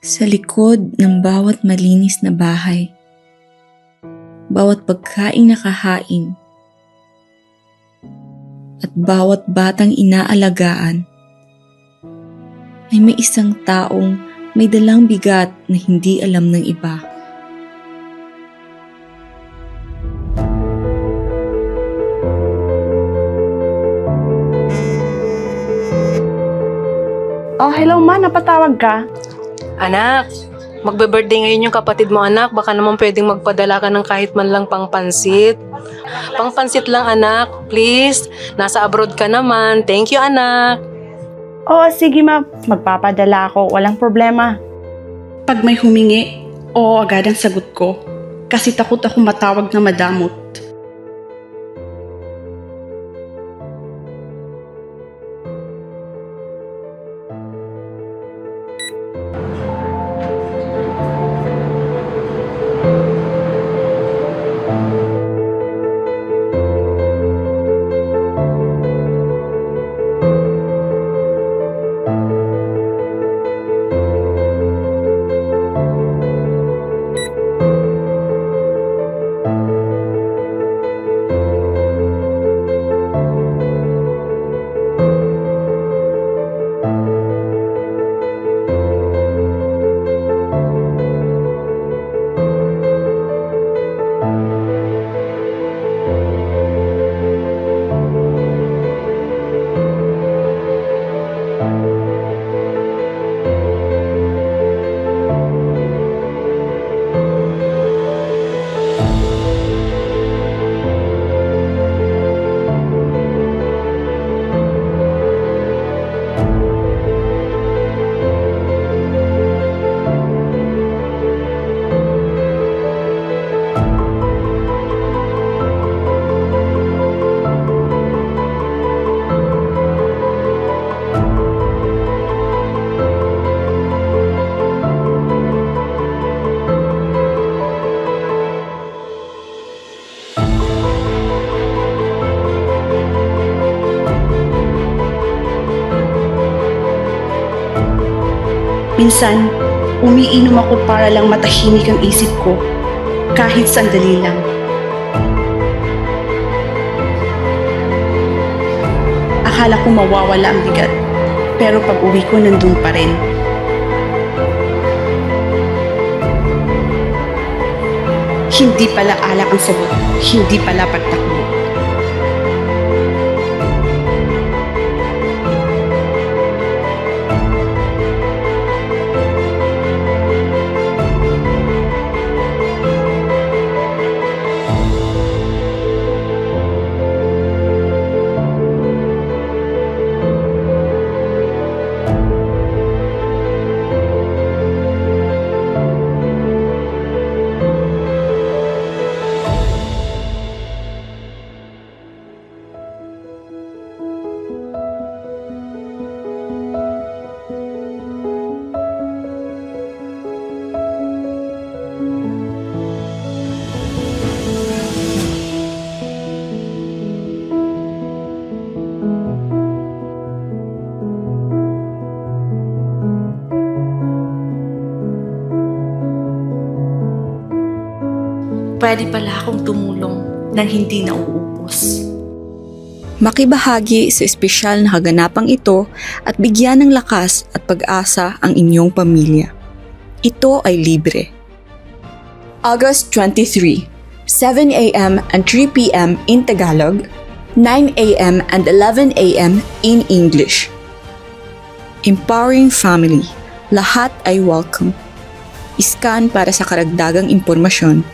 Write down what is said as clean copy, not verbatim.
Sa likod ng bawat malinis na bahay, bawat pagkaing nakahain, at bawat batang inaalagaan, ay may isang taong may dalang bigat na hindi alam ng iba. Oh, hello ma, napatawag ka? Anak, magbe-birthday ngayon yung kapatid mo, anak. Baka naman pwedeng magpadala ka ng kahit man lang pangpansit. Pangpansit lang, anak. Please. Nasa abroad ka naman. Thank you, anak. Oo, sige ma, magpapadala ako, walang problema. Pag may humingi, oo agad ang sagot ko. Kasi takot ako matawag na madamot. Minsan, umiinom ako para lang matahimik ang isip ko, kahit sandali lang. Akala ko mawawala ang bigat, pero pag uwi ko nandun pa rin. Hindi pala alak ang sagot, hindi pala pagtakbo. Pwede pala akong tumulong nang hindi nauubos. Makibahagi sa espesyal na kaganapang ito at bigyan ng lakas at pag-asa ang inyong pamilya. Ito ay libre. August 23, 7 a.m. and 3 p.m. in Tagalog, 9 a.m. and 11 a.m. in English. Empowering Family. Lahat ay welcome. Iskan para sa karagdagang impormasyon